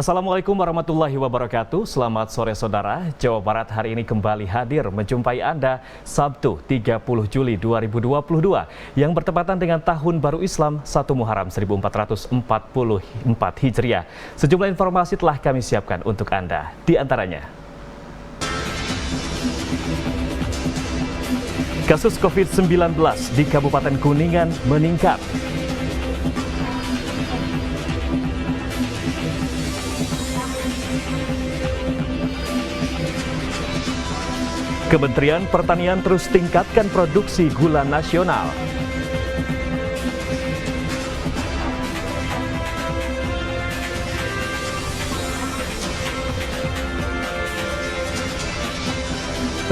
Assalamualaikum warahmatullahi wabarakatuh. Selamat sore saudara. Jawa Barat hari ini kembali hadir menjumpai Anda Sabtu 30 Juli 2022 yang bertepatan dengan Tahun Baru Islam 1 Muharram 1444 Hijriah. Sejumlah informasi telah kami siapkan untuk Anda. Di antaranya, kasus COVID-19 di Kabupaten Kuningan meningkat. Kementerian Pertanian terus tingkatkan produksi gula nasional.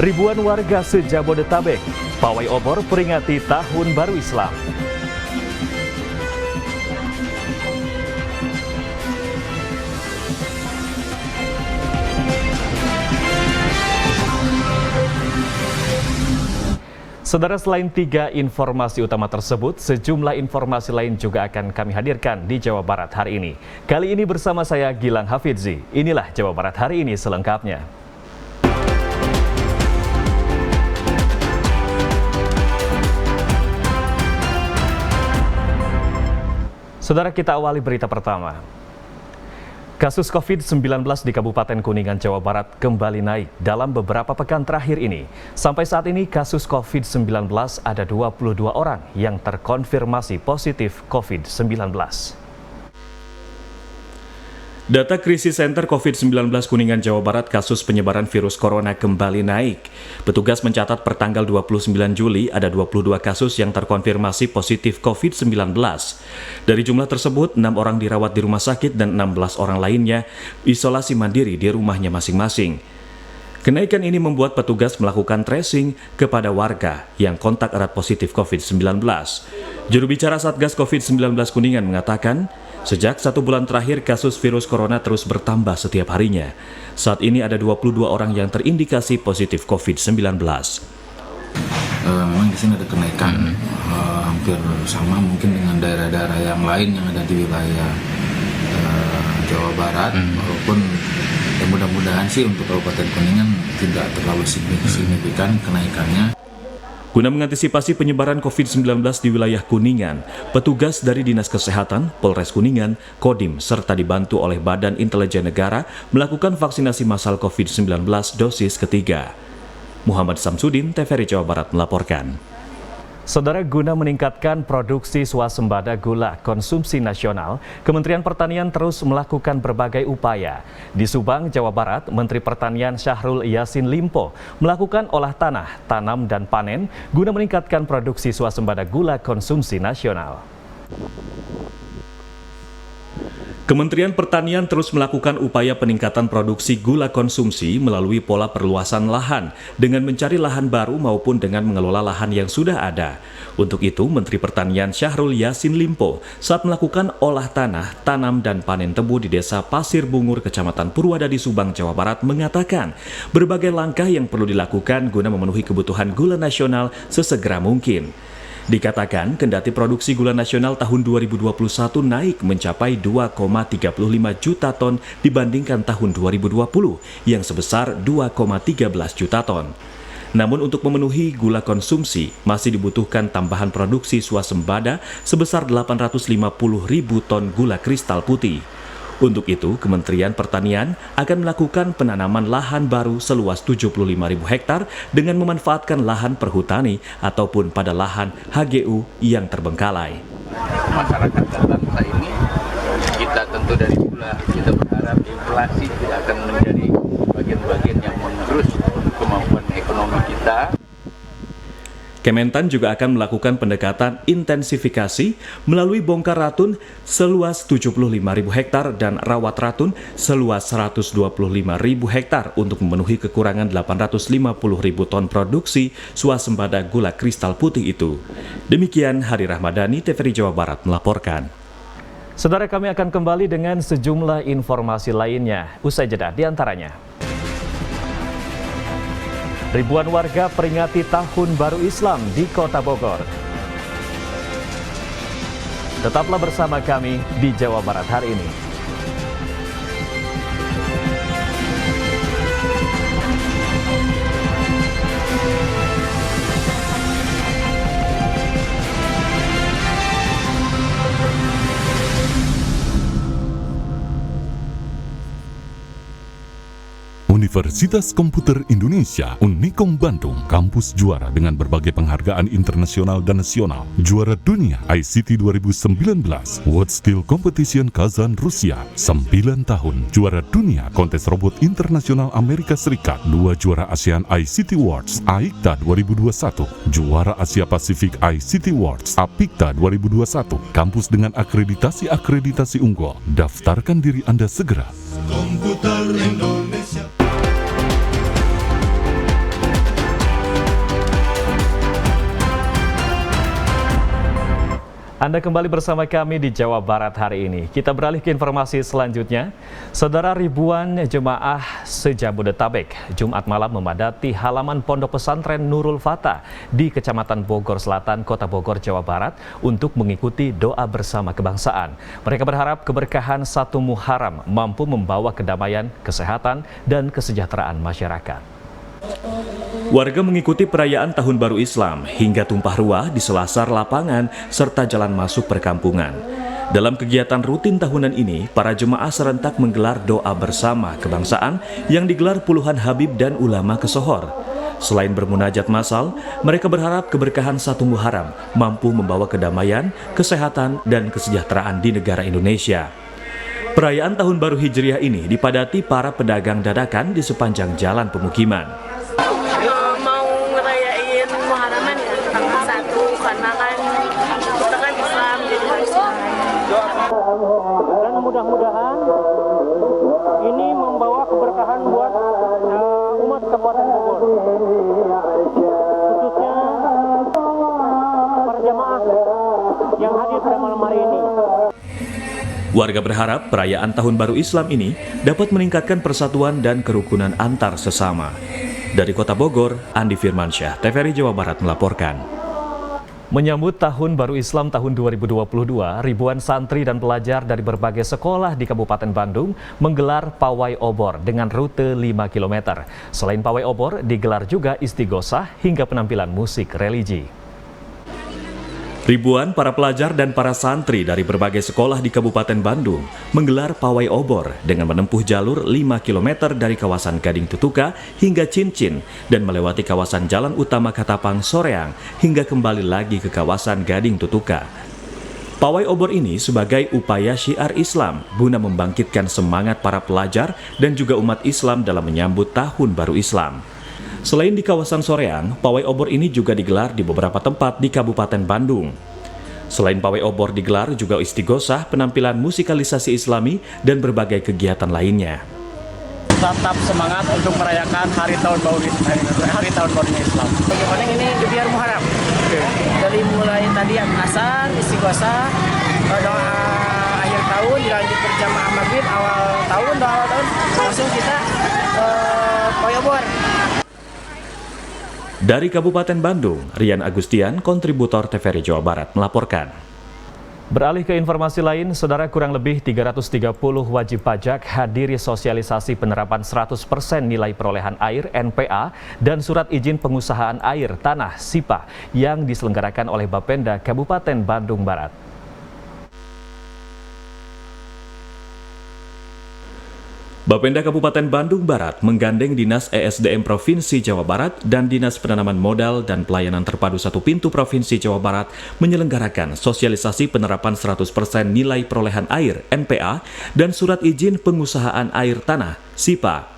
Ribuan warga se-Jabodetabek pawai obor peringati Tahun Baru Islam. Saudara, selain 3 informasi utama tersebut, sejumlah informasi lain juga akan kami hadirkan di Jawa Barat hari ini. Kali ini bersama saya Gilang Hafidzi. Inilah Jawa Barat hari ini selengkapnya. Saudara, kita awali berita pertama. Kasus COVID-19 di Kabupaten Kuningan, Jawa Barat kembali naik dalam beberapa pekan terakhir ini. Sampai saat ini kasus COVID-19 ada 22 orang yang terkonfirmasi positif COVID-19. Data Krisis Center COVID-19 Kuningan, Jawa Barat, kasus penyebaran virus corona kembali naik. Petugas mencatat per tanggal 29 Juli ada 22 kasus yang terkonfirmasi positif COVID-19. Dari jumlah tersebut, 6 orang dirawat di rumah sakit dan 16 orang lainnya isolasi mandiri di rumahnya masing-masing. Kenaikan ini membuat petugas melakukan tracing kepada warga yang kontak erat positif COVID-19. Juru bicara Satgas COVID-19 Kuningan mengatakan, sejak 1 bulan terakhir kasus virus corona terus bertambah setiap harinya. Saat ini ada 22 orang yang terindikasi positif COVID-19. Memang di sini ada kenaikan, hampir sama mungkin dengan daerah-daerah yang lain yang ada di wilayah Jawa Barat, walaupun ya mudah-mudahan sih untuk Kabupaten Kuningan tidak terlalu signifikan kenaikannya. Guna mengantisipasi penyebaran COVID-19 di wilayah Kuningan, petugas dari Dinas Kesehatan, Polres Kuningan, Kodim, serta dibantu oleh Badan Intelijen Negara melakukan vaksinasi massal COVID-19 dosis ketiga. Muhammad Samsudin, TVRI Jawa Barat melaporkan. Saudara, guna meningkatkan produksi swasembada gula konsumsi nasional, Kementerian Pertanian terus melakukan berbagai upaya. Di Subang, Jawa Barat, Menteri Pertanian Syahrul Yassin Limpo melakukan olah tanah, tanam dan panen guna meningkatkan produksi swasembada gula konsumsi nasional. Kementerian Pertanian terus melakukan upaya peningkatan produksi gula konsumsi melalui pola perluasan lahan dengan mencari lahan baru maupun dengan mengelola lahan yang sudah ada. Untuk itu, Menteri Pertanian Syahrul Yassin Limpo saat melakukan olah tanah, tanam dan panen tebu di Desa Pasir Bungur, Kecamatan Purwadadi, Subang, Jawa Barat mengatakan berbagai langkah yang perlu dilakukan guna memenuhi kebutuhan gula nasional sesegera mungkin. Dikatakan, kendati produksi gula nasional tahun 2021 naik mencapai 2,35 juta ton dibandingkan tahun 2020 yang sebesar 2,13 juta ton. Namun untuk memenuhi gula konsumsi masih dibutuhkan tambahan produksi swasembada sebesar 850.000 ton gula kristal putih. Untuk itu, Kementerian Pertanian akan melakukan penanaman lahan baru seluas 75.000 hektar dengan memanfaatkan lahan perhutani ataupun pada lahan HGU yang terbengkalai. Masyarakat dan bangsa ini, kita tentu dari gula, kita berharap inflasi tidak akan menjadi bagian-bagian yang menggerus kemampuan ekonomi kita. Kementan juga akan melakukan pendekatan intensifikasi melalui bongkar ratun seluas 75.000 hektar dan rawat ratun seluas 125.000 hektar untuk memenuhi kekurangan 850.000 ton produksi swasembada gula kristal putih itu. Demikian Hari Rahmadani, TVRI Jawa Barat melaporkan. Saudara, kami akan kembali dengan sejumlah informasi lainnya. Usai jeda di antaranya. Ribuan warga peringati Tahun Baru Islam di Kota Bogor. Tetaplah bersama kami di Jawa Barat hari ini. Universitas Komputer Indonesia Unikom Bandung, kampus juara dengan berbagai penghargaan internasional dan nasional. Juara dunia ICT 2019, World Steel Competition Kazan, Rusia, 9 tahun. Juara dunia kontes robot internasional Amerika Serikat, 2 juara ASEAN ICT Awards, AICTA 2021, juara Asia Pasifik ICT Awards, APICTA 2021, kampus dengan akreditasi unggul. Daftarkan diri Anda segera. Komputer Indonesia. Anda kembali bersama kami di Jawa Barat hari ini. Kita beralih ke informasi selanjutnya. Saudara, ribuan jemaah se-Jabodetabek Jumat malam memadati halaman Pondok Pesantren Nurul Fatah di Kecamatan Bogor Selatan, Kota Bogor, Jawa Barat untuk mengikuti doa bersama kebangsaan. Mereka berharap keberkahan 1 Muharram mampu membawa kedamaian, kesehatan, dan kesejahteraan masyarakat. Warga mengikuti perayaan Tahun Baru Islam hingga tumpah ruah di selasar lapangan serta jalan masuk perkampungan. Dalam kegiatan rutin tahunan ini, para jemaah serentak menggelar doa bersama kebangsaan yang digelar puluhan habib dan ulama kesohor. Selain bermunajat massal, mereka berharap keberkahan 1 Muharram mampu membawa kedamaian, kesehatan, dan kesejahteraan di negara Indonesia. Perayaan Tahun Baru Hijriah ini dipadati para pedagang dadakan di sepanjang jalan pemukiman. Mau ngerayain Muharraman ya, tanggal 1, karena kan kita kan Islam, jadi harus dan mudah-mudahan ini membawa keberkahan buat umat Kabupaten Bogor, khususnya para jamaah yang hadir pada malam hari ini. Warga berharap perayaan Tahun Baru Islam ini dapat meningkatkan persatuan dan kerukunan antar sesama. Dari Kota Bogor, Andi Firmansyah, TVRI Jawa Barat melaporkan. Menyambut Tahun Baru Islam tahun 2022, ribuan santri dan pelajar dari berbagai sekolah di Kabupaten Bandung menggelar pawai obor dengan rute 5 km. Selain pawai obor, digelar juga istighosah hingga penampilan musik religi. Ribuan para pelajar dan para santri dari berbagai sekolah di Kabupaten Bandung menggelar pawai obor dengan menempuh jalur 5 km dari kawasan Gading Tutuka hingga Cincin dan melewati kawasan Jalan Utama Katapang Soreang hingga kembali lagi ke kawasan Gading Tutuka. Pawai obor ini sebagai upaya syiar Islam guna membangkitkan semangat para pelajar dan juga umat Islam dalam menyambut Tahun Baru Islam. Selain di kawasan Soreang, pawai obor ini juga digelar di beberapa tempat di Kabupaten Bandung. Selain pawai obor digelar juga istighosah, penampilan musikalisasi Islami, dan berbagai kegiatan lainnya. Tetap semangat untuk merayakan hari tahun baru Islam. bagaimana ini biar Muharram. Dari mulai tadi yang asar, istighosah, doa akhir tahun, dilanjut berjamaah maghrib, awal tahun, langsung kita pawai obor. Dari Kabupaten Bandung, Rian Agustian, kontributor TVRI Jawa Barat melaporkan. Beralih ke informasi lain, saudara, kurang lebih 330 wajib pajak hadiri sosialisasi penerapan 100% nilai perolehan air NPA dan surat izin pengusahaan air tanah SIPA yang diselenggarakan oleh Bapenda Kabupaten Bandung Barat. Bapenda Kabupaten Bandung Barat menggandeng Dinas ESDM Provinsi Jawa Barat dan Dinas Penanaman Modal dan Pelayanan Terpadu 1 Pintu Provinsi Jawa Barat menyelenggarakan sosialisasi penerapan 100% nilai perolehan air NPA dan surat izin pengusahaan air tanah SIPA.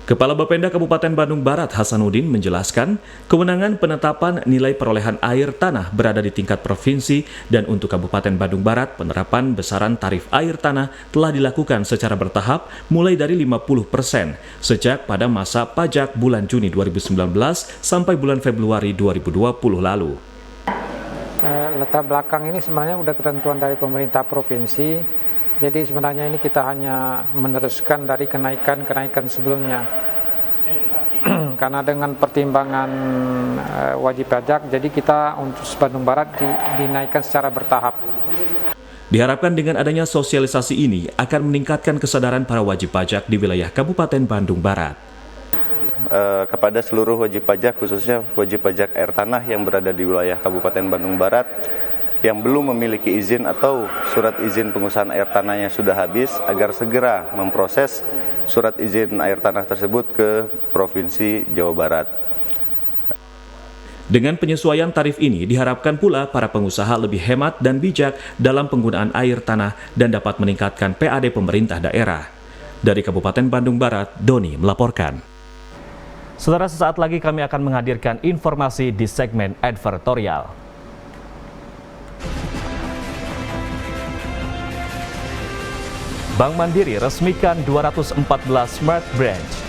Kepala Bapenda Kabupaten Bandung Barat Hasanuddin menjelaskan, kewenangan penetapan nilai perolehan air tanah berada di tingkat provinsi dan untuk Kabupaten Bandung Barat penerapan besaran tarif air tanah telah dilakukan secara bertahap mulai dari 50% sejak pada masa pajak bulan Juni 2019 sampai bulan Februari 2020 lalu. Latar belakang ini sebenarnya sudah ketentuan dari pemerintah provinsi. Jadi sebenarnya ini kita hanya meneruskan dari kenaikan sebelumnya. Karena dengan pertimbangan wajib pajak, jadi kita untuk Bandung Barat dinaikkan secara bertahap. Diharapkan dengan adanya sosialisasi ini akan meningkatkan kesadaran para wajib pajak di wilayah Kabupaten Bandung Barat. Kepada seluruh wajib pajak, khususnya wajib pajak air tanah yang berada di wilayah Kabupaten Bandung Barat, yang belum memiliki izin atau surat izin pengusahaan air tanahnya sudah habis, agar segera memproses surat izin air tanah tersebut ke Provinsi Jawa Barat. Dengan penyesuaian tarif ini diharapkan pula para pengusaha lebih hemat dan bijak dalam penggunaan air tanah dan dapat meningkatkan PAD pemerintah daerah. Dari Kabupaten Bandung Barat, Doni melaporkan. Saudara, sesaat lagi kami akan menghadirkan informasi di segmen advertorial. Bank Mandiri resmikan 214 Smart Branch.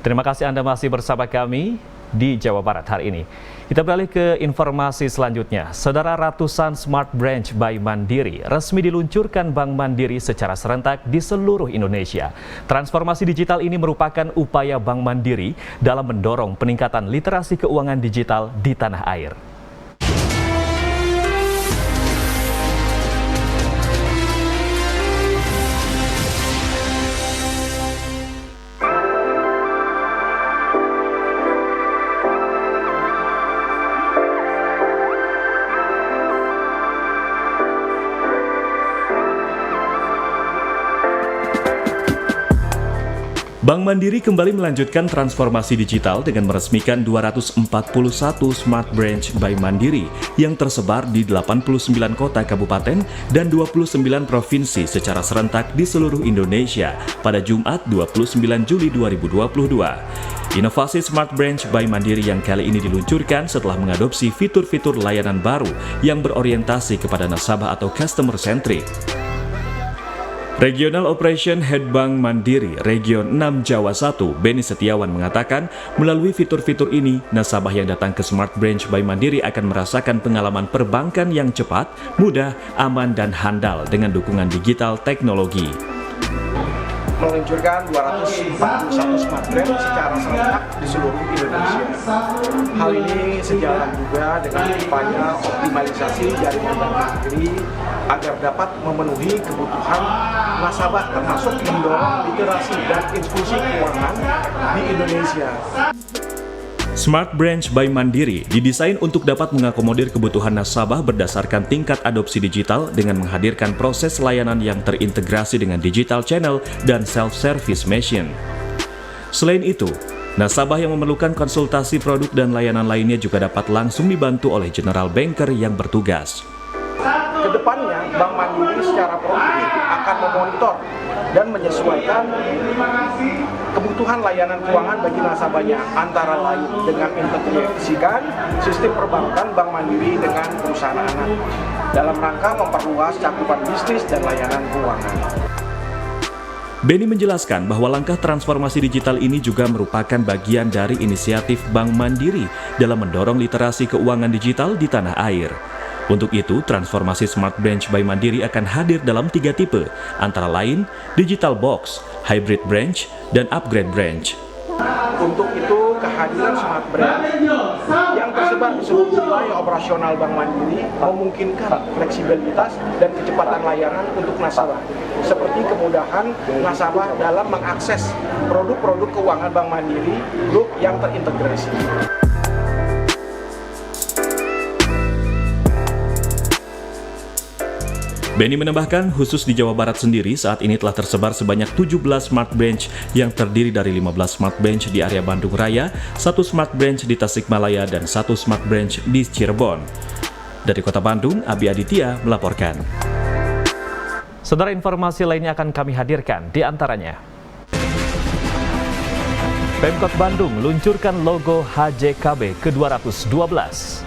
Terima kasih Anda masih bersama kami di Jawa Barat hari ini. Kita beralih ke informasi selanjutnya. Saudara, ratusan Smart Branch by Mandiri resmi diluncurkan Bank Mandiri secara serentak di seluruh Indonesia. Transformasi digital ini merupakan upaya Bank Mandiri dalam mendorong peningkatan literasi keuangan digital di tanah air. Bank Mandiri kembali melanjutkan transformasi digital dengan meresmikan 241 Smart Branch by Mandiri yang tersebar di 89 kota kabupaten dan 29 provinsi secara serentak di seluruh Indonesia pada Jumat 29 Juli 2022. Inovasi Smart Branch by Mandiri yang kali ini diluncurkan setelah mengadopsi fitur-fitur layanan baru yang berorientasi kepada nasabah atau customer centric. Regional Operation Head Bank Mandiri Region 6 Jawa 1, Beni Setiawan mengatakan, melalui fitur-fitur ini, nasabah yang datang ke Smart Branch by Mandiri akan merasakan pengalaman perbankan yang cepat, mudah, aman, dan handal dengan dukungan digital teknologi. Meluncurkan 241 Smart Branch secara serentak di seluruh Indonesia. Hal ini sejalan juga dengan upaya optimalisasi jaringan Bank Mandiri agar dapat memenuhi kebutuhan nasabah termasuk mendorong literasi dan inklusi keuangan di Indonesia. Smart Branch by Mandiri didesain untuk dapat mengakomodir kebutuhan nasabah berdasarkan tingkat adopsi digital dengan menghadirkan proses layanan yang terintegrasi dengan digital channel dan self-service machine. Selain itu, nasabah yang memerlukan konsultasi produk dan layanan lainnya juga dapat langsung dibantu oleh general banker yang bertugas. Kedepannya, Bank Mandiri secara proaktif akan memonitor dan menyesuaikan kebutuhan layanan keuangan bagi nasabahnya, antara lain dengan integrasikan sistem perbankan Bank Mandiri dengan perusahaan anak dalam rangka memperluas cakupan bisnis dan layanan keuangan. Beni menjelaskan bahwa langkah transformasi digital ini juga merupakan bagian dari inisiatif Bank Mandiri dalam mendorong literasi keuangan digital di tanah air. Untuk itu, transformasi Smart Branch by Mandiri akan hadir dalam 3 tipe, antara lain Digital Box, Hybrid Branch, dan Upgrade Branch. Untuk itu, kehadiran Smart Branch yang tersebar di seluruh wilayah operasional Bank Mandiri memungkinkan fleksibilitas dan kecepatan layanan untuk nasabah, seperti kemudahan nasabah dalam mengakses produk-produk keuangan Bank Mandiri yang terintegrasi. Beni menambahkan, khusus di Jawa Barat sendiri saat ini telah tersebar sebanyak 17 Smart Branch yang terdiri dari 15 Smart Branch di area Bandung Raya, 1 Smart Branch di Tasikmalaya, dan 1 Smart Branch di Cirebon. Dari Kota Bandung, Abi Aditya melaporkan. Saudara, informasi lainnya akan kami hadirkan, di antaranya Pemkot Bandung luncurkan logo HJKB ke-212.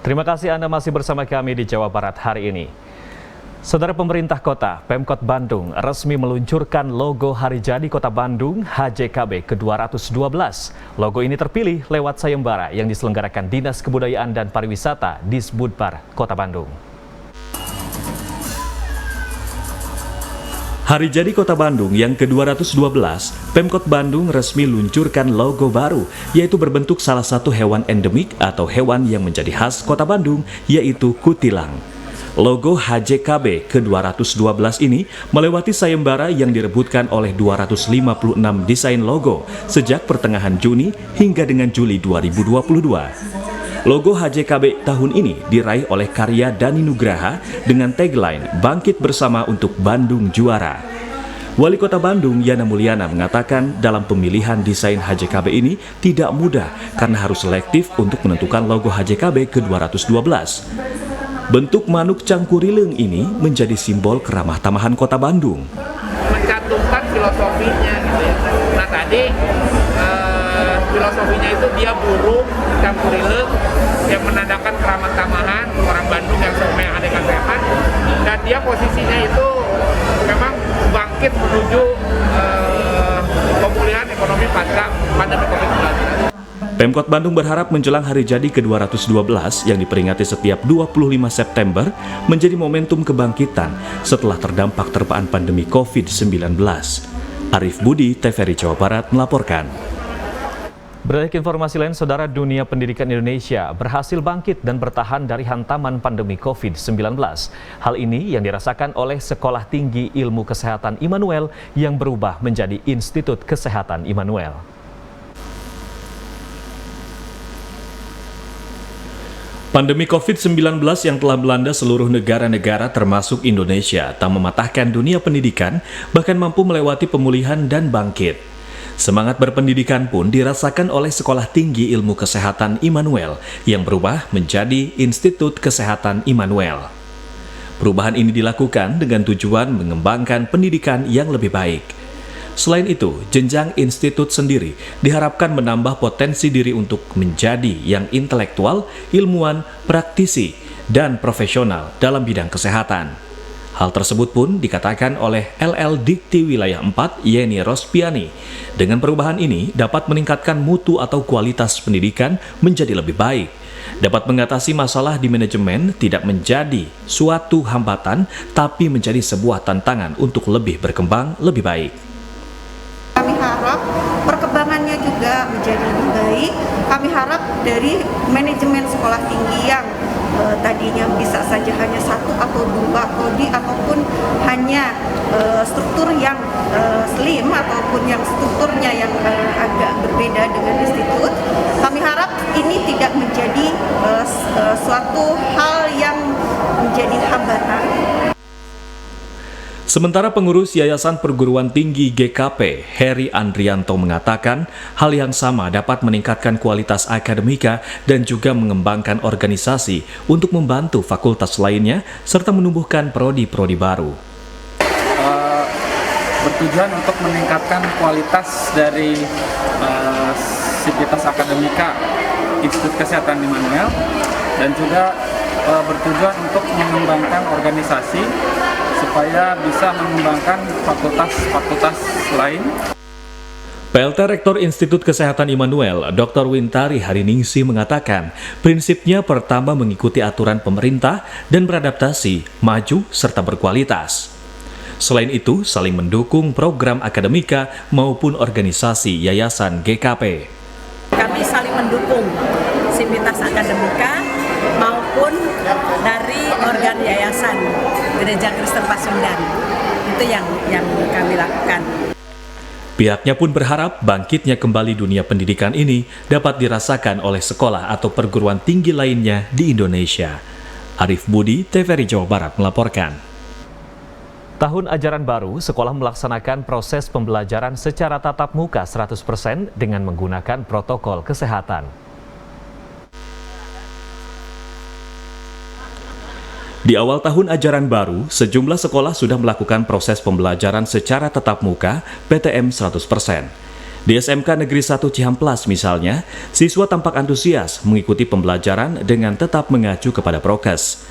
Terima kasih Anda masih bersama kami di Jawa Barat hari ini. Saudara pemerintah kota, Pemkot Bandung resmi meluncurkan logo Hari Jadi Kota Bandung HJKB ke-212. Logo ini terpilih lewat sayembara yang diselenggarakan Dinas Kebudayaan dan Pariwisata Disbudpar Kota Bandung. Hari Jadi Kota Bandung yang ke-212, Pemkot Bandung resmi luncurkan logo baru, yaitu berbentuk salah satu hewan endemik atau hewan yang menjadi khas Kota Bandung, yaitu kutilang. Logo HJKB ke-212 ini melewati sayembara yang direbutkan oleh 256 desain logo sejak pertengahan Juni hingga dengan Juli 2022. Logo HJKB tahun ini diraih oleh karya Dani Nugraha dengan tagline "Bangkit Bersama untuk Bandung Juara". Wali Kota Bandung Yana Mulyana mengatakan dalam pemilihan desain HJKB ini tidak mudah karena harus selektif untuk menentukan logo HJKB ke-212. Bentuk manuk cangkurileng ini menjadi simbol keramah tamahan Kota Bandung. Mencantumkan filosofinya gitu ya. Nah tadi filosofinya itu dia burung cangkurileng yang menandakan keramah tamahan orang Bandung yang semuanya aneka sehat, dan dia posisinya itu memang bangkit menuju pemulihan ekonomi pasca pandemi COVID-19. Pemkot Bandung berharap menjelang Hari Jadi ke-212 yang diperingati setiap 25 September menjadi momentum kebangkitan setelah terdampak terpaan pandemi COVID-19. Arif Budi, TVRI Jawa Barat melaporkan. Beralih ke informasi lain, Saudara, dunia pendidikan Indonesia berhasil bangkit dan bertahan dari hantaman pandemi COVID-19. Hal ini yang dirasakan oleh Sekolah Tinggi Ilmu Kesehatan Immanuel yang berubah menjadi Institut Kesehatan Immanuel. Pandemi COVID-19 yang telah melanda seluruh negara-negara termasuk Indonesia tak mematahkan dunia pendidikan, bahkan mampu melewati pemulihan dan bangkit. Semangat berpendidikan pun dirasakan oleh Sekolah Tinggi Ilmu Kesehatan Immanuel yang berubah menjadi Institut Kesehatan Immanuel. Perubahan ini dilakukan dengan tujuan mengembangkan pendidikan yang lebih baik. Selain itu, jenjang institut sendiri diharapkan menambah potensi diri untuk menjadi yang intelektual, ilmuwan, praktisi, dan profesional dalam bidang kesehatan. Hal tersebut pun dikatakan oleh LL Dikti Wilayah 4 Yeni Rospiani. Dengan perubahan ini dapat meningkatkan mutu atau kualitas pendidikan menjadi lebih baik. Dapat mengatasi masalah di manajemen tidak menjadi suatu hambatan, tapi menjadi sebuah tantangan untuk lebih berkembang lebih baik. Kami harap perkembangannya juga menjadi lebih baik. Kami harap dari manajemen sekolah tinggi yang tadinya bisa saja hanya 1 atau 2 prodi ataupun hanya struktur yang slim ataupun yang strukturnya yang agak berbeda dengan institut. Kami harap ini tidak menjadi suatu hal yang menjadi hambatan. Sementara pengurus Yayasan Perguruan Tinggi GKP, Heri Andrianto mengatakan hal yang sama dapat meningkatkan kualitas akademika dan juga mengembangkan organisasi untuk membantu fakultas lainnya serta menumbuhkan prodi-prodi baru. Bertujuan untuk meningkatkan kualitas dari sivitas akademika Institut Kesehatan Immanuel dan juga bertujuan untuk mengembangkan organisasi supaya bisa mengembangkan fakultas-fakultas lain. PLT Rektor Institut Kesehatan Immanuel, Dr. Wintari Hariningsi mengatakan, prinsipnya pertama mengikuti aturan pemerintah dan beradaptasi, maju, serta berkualitas. Selain itu, saling mendukung program akademika maupun organisasi Yayasan GKP. Kami saling mendukung sivitas akademika maupun dari organ yayasan Gereja Kristen Pasundan. Itu yang kami lakukan. Pihaknya pun berharap bangkitnya kembali dunia pendidikan ini dapat dirasakan oleh sekolah atau perguruan tinggi lainnya di Indonesia. Arif Budi, TVRI Jawa Barat melaporkan. Tahun ajaran baru, sekolah melaksanakan proses pembelajaran secara tatap muka 100% dengan menggunakan protokol kesehatan. Di awal tahun ajaran baru, sejumlah sekolah sudah melakukan proses pembelajaran secara tatap muka PTM 100%. Di SMK Negeri 1 Cihamplas misalnya, siswa tampak antusias mengikuti pembelajaran dengan tetap mengacu kepada prokes.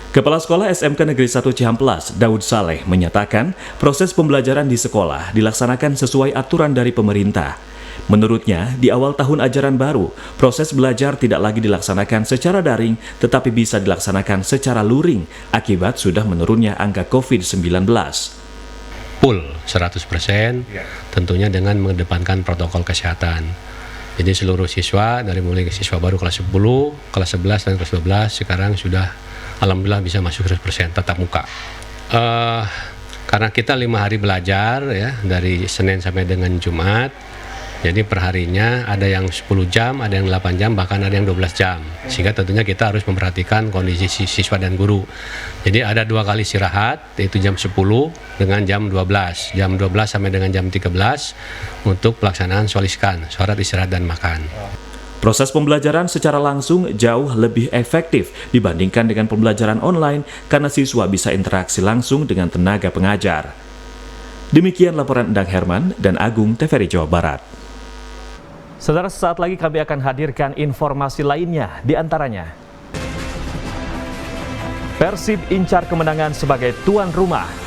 Kepala Sekolah SMK Negeri 1 Cihamplas, Daud Saleh, menyatakan proses pembelajaran di sekolah dilaksanakan sesuai aturan dari pemerintah. Menurutnya, di awal tahun ajaran baru, proses belajar tidak lagi dilaksanakan secara daring, tetapi bisa dilaksanakan secara luring akibat sudah menurunnya angka COVID-19. Full 100%, tentunya dengan mengedepankan protokol kesehatan. Jadi seluruh siswa, dari mulai siswa baru kelas 10, kelas 11, dan kelas 12, sekarang sudah alhamdulillah bisa masuk 100% tatap muka. Karena kita 5 hari belajar ya, dari Senin sampai dengan Jumat, jadi perharinya ada yang 10 jam, ada yang 8 jam, bahkan ada yang 12 jam. Sehingga tentunya kita harus memperhatikan kondisi siswa dan guru. Jadi ada 2 kali istirahat, yaitu jam 10 dengan jam 12. Jam 12 sampai dengan jam 13 untuk pelaksanaan soliskan, sholat istirahat dan makan. Proses pembelajaran secara langsung jauh lebih efektif dibandingkan dengan pembelajaran online karena siswa bisa interaksi langsung dengan tenaga pengajar. Demikian laporan Endang Herman dan Agung TVRI Jawa Barat. Saudara, sesaat lagi kami akan hadirkan informasi lainnya, di antaranya Persib incar kemenangan sebagai tuan rumah.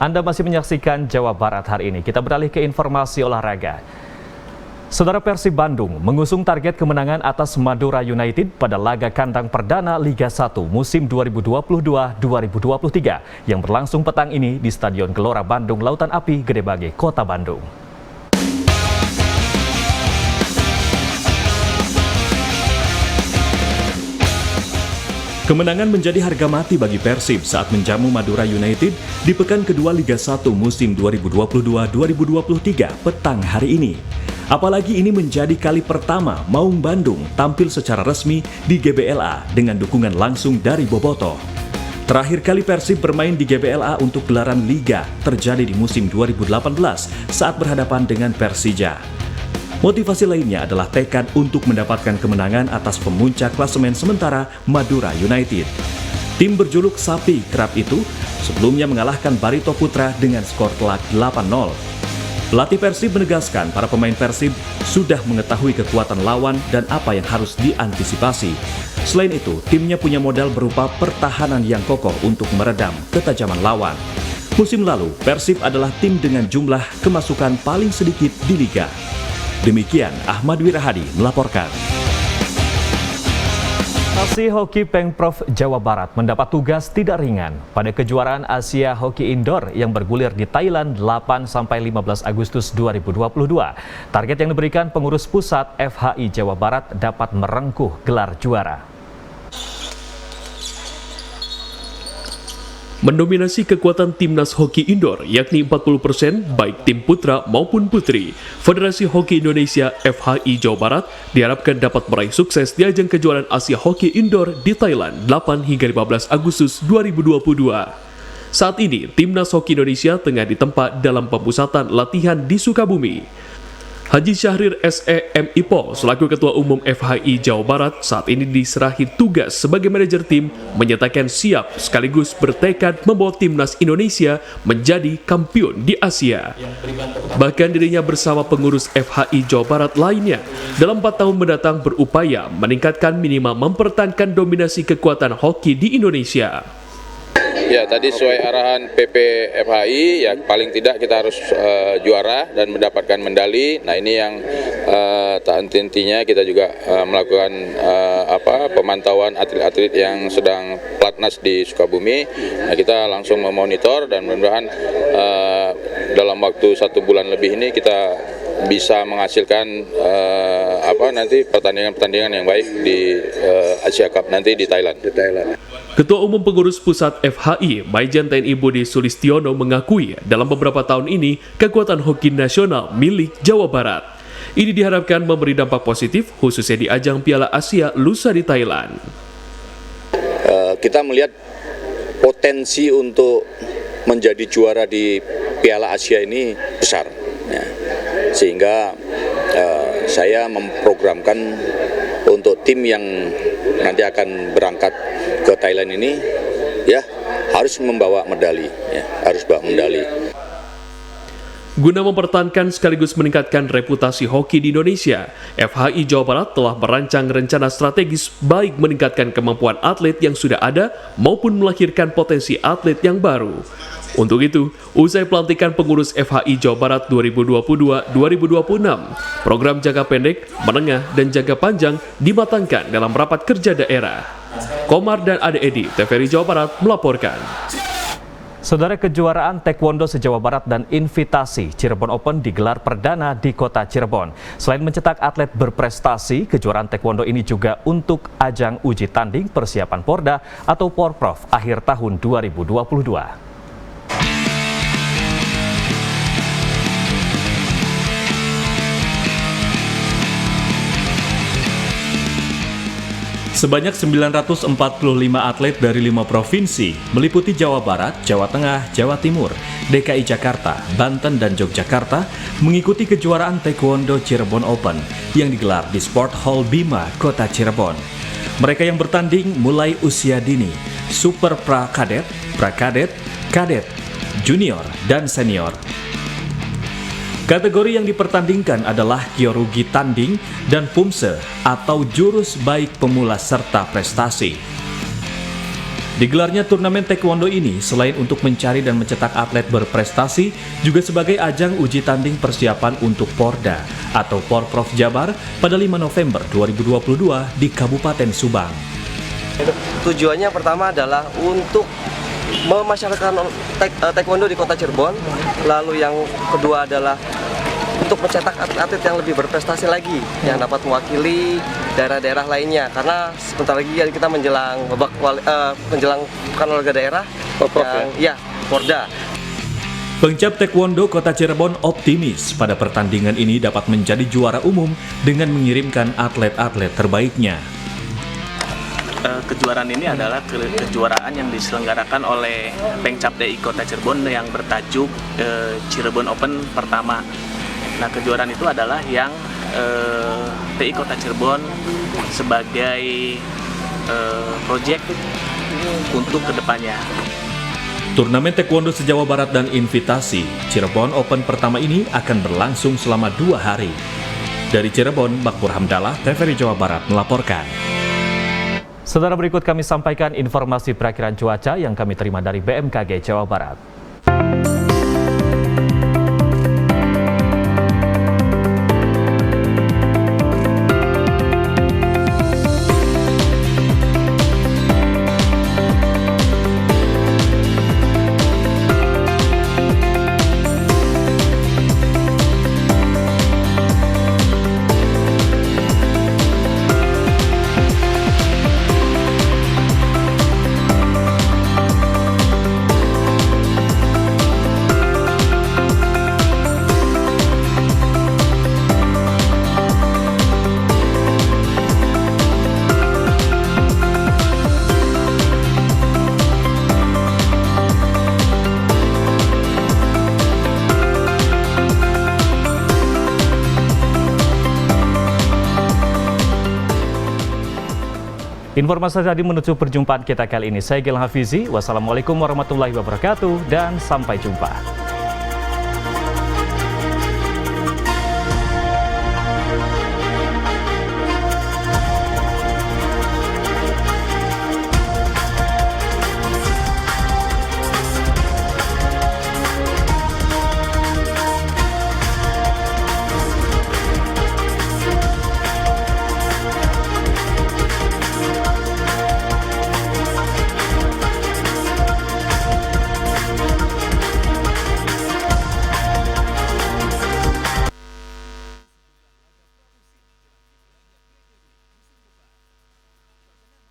Anda masih menyaksikan Jawa Barat hari ini. Kita beralih ke informasi olahraga. Saudara, Persib Bandung mengusung target kemenangan atas Madura United pada laga kandang perdana Liga 1 musim 2022-2023 yang berlangsung petang ini di Stadion Gelora Bandung Lautan Api, Gedebage, Kota Bandung. Kemenangan menjadi harga mati bagi Persib saat menjamu Madura United di pekan kedua Liga 1 musim 2022-2023 petang hari ini. Apalagi ini menjadi kali pertama Maung Bandung tampil secara resmi di GBLA dengan dukungan langsung dari Bobotoh. Terakhir kali Persib bermain di GBLA untuk gelaran Liga terjadi di musim 2018 saat berhadapan dengan Persija. Motivasi lainnya adalah tekad untuk mendapatkan kemenangan atas pemuncak klasemen sementara Madura United. Tim berjuluk Sapi Kerap itu sebelumnya mengalahkan Barito Putra dengan skor telak 8-0. Pelatih Persib menegaskan para pemain Persib sudah mengetahui kekuatan lawan dan apa yang harus diantisipasi. Selain itu, timnya punya modal berupa pertahanan yang kokoh untuk meredam ketajaman lawan. Musim lalu, Persib adalah tim dengan jumlah kemasukan paling sedikit di Liga. Demikian Ahmad Wirahadi melaporkan. Asih Hoki Pengprov Jawa Barat mendapat tugas tidak ringan pada kejuaraan Asia Hoki Indoor yang bergulir di Thailand 8-15 Agustus 2022. Target yang diberikan pengurus pusat FHI Jawa Barat dapat merengkuh gelar juara. Mendominasi kekuatan timnas hoki indoor yakni 40% baik tim putra maupun putri. Federasi Hoki Indonesia FHI Jawa Barat diharapkan dapat meraih sukses di ajang kejuaraan Asia Hoki Indoor di Thailand 8 hingga 15 Agustus 2022. Saat ini, timnas hoki Indonesia tengah ditempa dalam pemusatan latihan di Sukabumi. Haji Syahrir SEMIPO selaku Ketua Umum FHI Jawa Barat saat ini diserahi tugas sebagai manajer tim menyatakan siap sekaligus bertekad membawa timnas Indonesia menjadi kampiun di Asia. Bahkan dirinya bersama pengurus FHI Jawa Barat lainnya dalam 4 tahun mendatang berupaya meningkatkan minimal mempertahankan dominasi kekuatan hoki di Indonesia. Ya, tadi sesuai arahan PP FHI, ya paling tidak kita harus juara dan mendapatkan medali. Nah, ini yang tak henti-hentinya kita juga melakukan pemantauan atlet-atlet yang sedang pelatnas di Sukabumi. Nah, kita langsung memonitor dan mudah-mudahan dalam waktu 1 bulan lebih ini kita bisa menghasilkan nanti pertandingan-pertandingan yang baik di Asia Cup nanti di Thailand. Ketua Umum Pengurus Pusat FHI, Maijen TNI Budi Sulistiono mengakui dalam beberapa tahun ini kekuatan hoki nasional milik Jawa Barat. Ini diharapkan memberi dampak positif khususnya di ajang Piala Asia lusa di Thailand. Kita melihat potensi untuk menjadi juara di Piala Asia ini besar, ya. Sehingga saya memprogramkan untuk tim yang nanti akan berangkat ke Thailand ini, ya harus membawa medali, ya, harus bawa medali. Guna mempertahankan sekaligus meningkatkan reputasi hoki di Indonesia, FHI Jawa Barat telah merancang rencana strategis baik meningkatkan kemampuan atlet yang sudah ada maupun melahirkan potensi atlet yang baru. Untuk itu, usai pelantikan pengurus FHI Jawa Barat 2022-2026, program jangka pendek, menengah, dan jangka panjang dimatangkan dalam rapat kerja daerah. Komar dan Ade Edi, TVRI Jawa Barat melaporkan. Saudara, kejuaraan Taekwondo se-Jawa Barat dan Invitasi Cirebon Open digelar perdana di kota Cirebon. Selain mencetak atlet berprestasi, kejuaraan Taekwondo ini juga untuk ajang uji tanding persiapan Porda atau Porprov akhir tahun 2022. Sebanyak 945 atlet dari 5 provinsi, meliputi Jawa Barat, Jawa Tengah, Jawa Timur, DKI Jakarta, Banten, dan Yogyakarta, mengikuti kejuaraan Taekwondo Cirebon Open yang digelar di Sport Hall Bima, Kota Cirebon. Mereka yang bertanding mulai usia dini, super pra-kadet, kadet, junior, dan senior. Kategori yang dipertandingkan adalah Kyorugi Tanding dan Pumse atau jurus baik pemula serta prestasi. Digelarnya turnamen taekwondo ini selain untuk mencari dan mencetak atlet berprestasi, juga sebagai ajang uji tanding persiapan untuk Porda atau Porprov Jabar pada 5 November 2022 di Kabupaten Subang. Tujuannya pertama adalah untuk memasyarakatkan taekwondo di kota Cirebon, lalu yang kedua adalah untuk mencetak atlet-atlet yang lebih berprestasi lagi, yang dapat mewakili daerah-daerah lainnya, karena sebentar lagi kita menjelang menjelang Pekan Olahraga Daerah, Porda. Pengcap Taekwondo Kota Cirebon optimis pada pertandingan ini dapat menjadi juara umum dengan mengirimkan atlet-atlet terbaiknya. Kejuaraan ini adalah kejuaraan yang diselenggarakan oleh Pengcap DI Kota Cirebon yang bertajuk Cirebon Open pertama. Nah, kejuaraan itu adalah yang DI Kota Cirebon sebagai proyek untuk kedepannya. Turnamen Taekwondo se-Jawa Barat dan Invitasi Cirebon Open pertama ini akan berlangsung selama 2 hari. Dari Cirebon, Bakpur Hamdalah, TVRI Jawa Barat melaporkan. Saudara, berikut kami sampaikan informasi perakiraan cuaca yang kami terima dari BMKG Jawa Barat. Informasi tadi menutup perjumpaan kita kali ini. Saya Gilang Hafizi. Wassalamualaikum warahmatullahi wabarakatuh dan sampai jumpa.